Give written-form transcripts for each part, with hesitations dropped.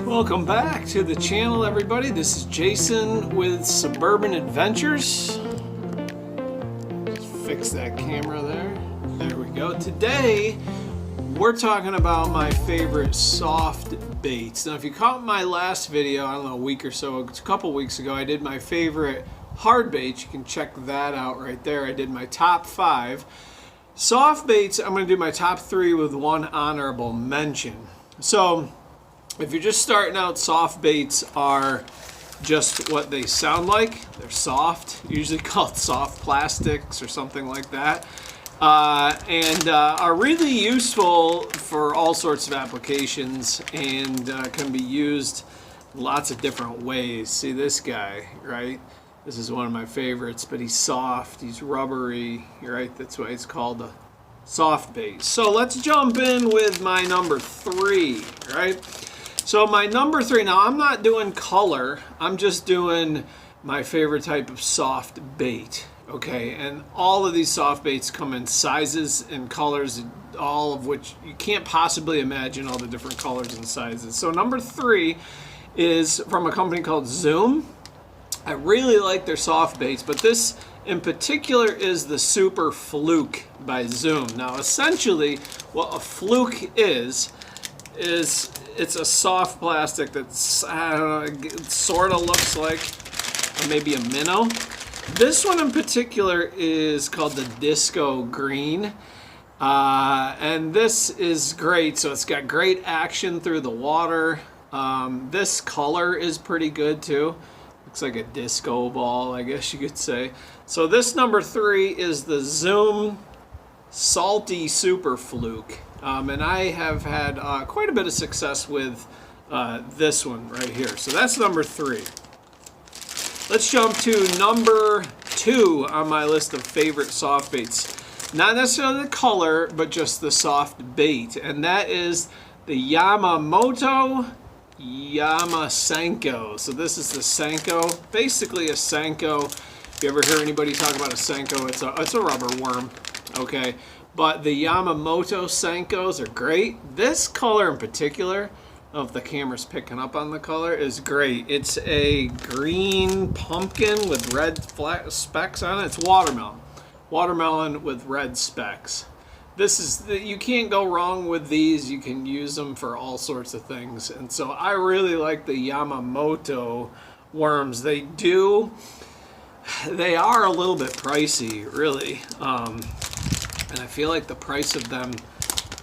Welcome back to the channel, everybody. This is Jason with Suburban Adventures. Just fix that camera there. There we go. Today, we're talking about my favorite soft baits. Now, if you caught my last video, I don't know, a week or so, a couple weeks ago, I did my favorite hard baits. You can check that out right there. I did my top 5. Soft baits, I'm going to do my top 3 with one honorable mention. So, if you're just starting out, soft baits are just what they sound like. They're soft, usually called soft plastics or something like that, and are really useful for all sorts of applications and can be used lots of different ways. See this guy, right? This is one of my favorites, but he's soft, he's rubbery, right? That's why it's called a soft bait. So let's jump in with my number 3, right? So my number 3, now I'm not doing color, I'm just doing my favorite type of soft bait, okay? And all of these soft baits come in sizes and colors, all of which you can't possibly imagine all the different colors and sizes. So number 3 is from a company called Zoom. I really like their soft baits, but this in particular is the Super Fluke by Zoom. Now essentially what a fluke is it's a soft plastic that's, I don't know, it sort of looks like maybe a minnow. This one in particular is called the Disco Green. And this is great. So it's got great action through the water. This color is pretty good too. Looks like a disco ball, I guess you could say. So this number 3 is the Zoom Salty Super Fluke. And I have had quite a bit of success with this one right here. So that's number 3. Let's jump to number 2 on my list of favorite soft baits. Not necessarily the color, but just the soft bait. And that is the Yamamoto Senko. So this is the Senko. Basically a Senko. If you ever hear anybody talk about a Senko, it's a rubber worm. Okay. But the Yamamoto Senkos are great. This color in particular, if the camera's picking up on the color, is great. It's a green pumpkin with red specks on it. It's watermelon. Watermelon with red specks. This is, you can't go wrong with these. You can use them for all sorts of things. And so I really like the Yamamoto worms. They are a little bit pricey, really. And I feel like the price of them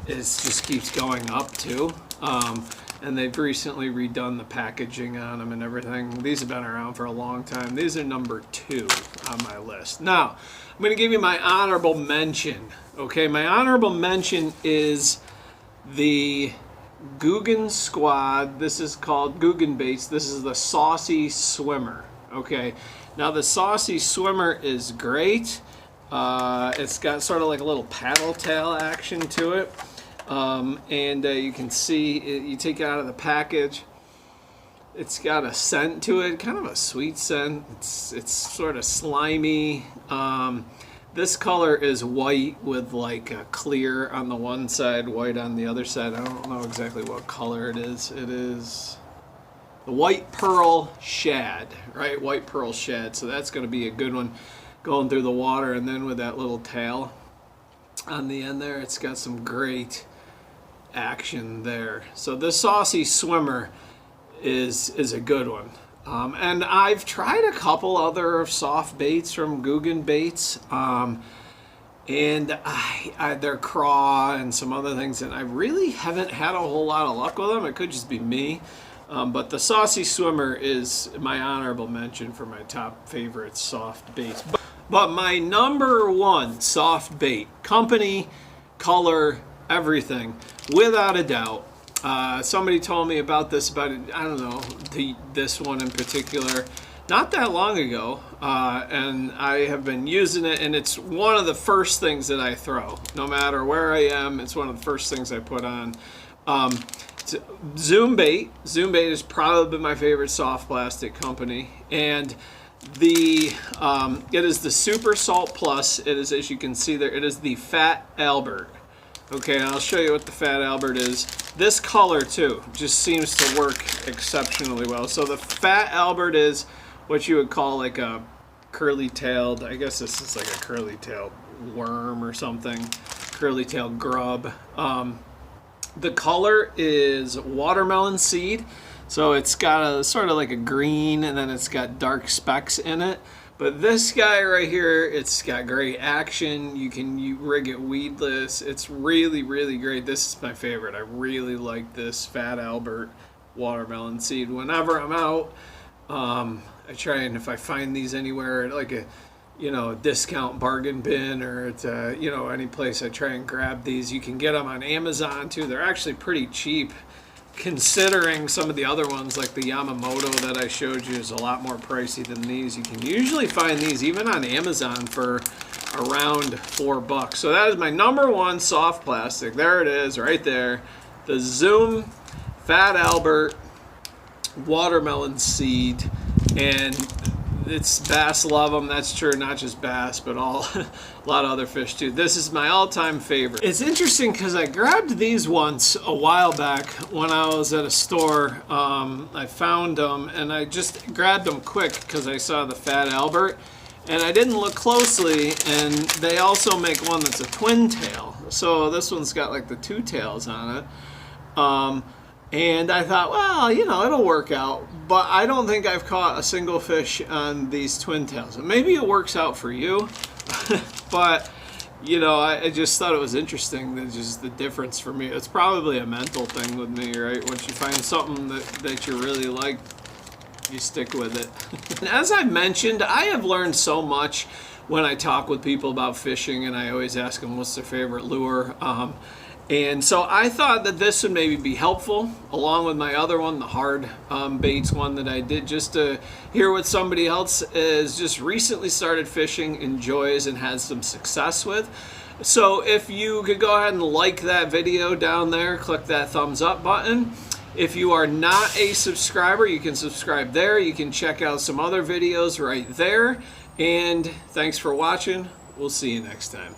just keeps going up too. And they've recently redone the packaging on them and everything. These have been around for a long time. These are number 2 on my list. Now, I'm going to give you my honorable mention. Okay, my honorable mention is the Googan Squad. This is called Googan Baits. This is the Saucy Swimmer. Okay, now the Saucy Swimmer is great. It's got sort of like a little paddle tail action to it. And you can see, you take it out of the package, it's got a scent to it, kind of a sweet scent. It's sort of slimy. This color is white with like a clear on the one side, white on the other side. I don't know exactly what color it is. It is the white pearl shad, right? White pearl shad. So that's going to be a good one going through the water. And then with that little tail on the end there, it's got some great action there. So this Saucy Swimmer is a good one. And I've tried a couple other soft baits from Googan Baits, and their craw and some other things, and I really haven't had a whole lot of luck with them. It could just be me, but the Saucy Swimmer is my honorable mention for my top favorite soft baits. But my number 1 soft bait, company, color, everything, without a doubt. Somebody told me about this, I don't know, this one in particular, not that long ago, and I have been using it, and it's one of the first things that I throw. No matter where I am, it's one of the first things I put on. Zoom Bait. Zoom Bait is probably my favorite soft plastic company, and it is the Super Salt Plus. It is, as you can see there, it is the Fat Albert. Okay, and I'll show you what the Fat Albert is. This color too just seems to work exceptionally well. So the Fat Albert is what you would call like a curly-tailed, I guess this is like a curly-tailed worm or something, curly-tailed grub. The color is watermelon seed, so it's got a sort of like a green, and then it's got dark specks in it. But this guy right here, it's got great action. You rig it weedless. It's really, really great. This is my favorite. I really like this Fat Albert watermelon seed. Whenever I'm out, I try, and if I find these anywhere at like a, a discount bargain bin, or at any place, I try and grab these. You can get them on Amazon too. They're actually pretty cheap, considering some of the other ones like the Yamamoto that I showed you is a lot more pricey than these. You can usually find these even on Amazon for around $4. So that is my #1 soft plastic. There it is right there. The Zoom Fat Albert watermelon seed. And it's bass love them, that's true, not just bass, but a lot of other fish too. This is my all-time favorite. It's interesting because I grabbed these once a while back when I was at a store. I found them and I just grabbed them quick because I saw the Fat Albert, and I didn't look closely, and they also make one that's a twin tail. So this one's got like the 2 tails on it. And I thought, well, it'll work out. But I don't think I've caught a single fish on these twin tails. Maybe it works out for you. But, I just thought it was interesting, that just the difference for me. It's probably a mental thing with me, right? Once you find something that you really like, you stick with it. And as I mentioned, I have learned so much when I talk with people about fishing, and I always ask them what's their favorite lure. And so I thought that this would maybe be helpful, along with my other one, the hard baits one that I did, just to hear what somebody else has just recently started fishing, enjoys, and has some success with. So if you could go ahead and like that video down there, click that thumbs up button. If you are not a subscriber, you can subscribe there. You can check out some other videos right there. And thanks for watching. We'll see you next time.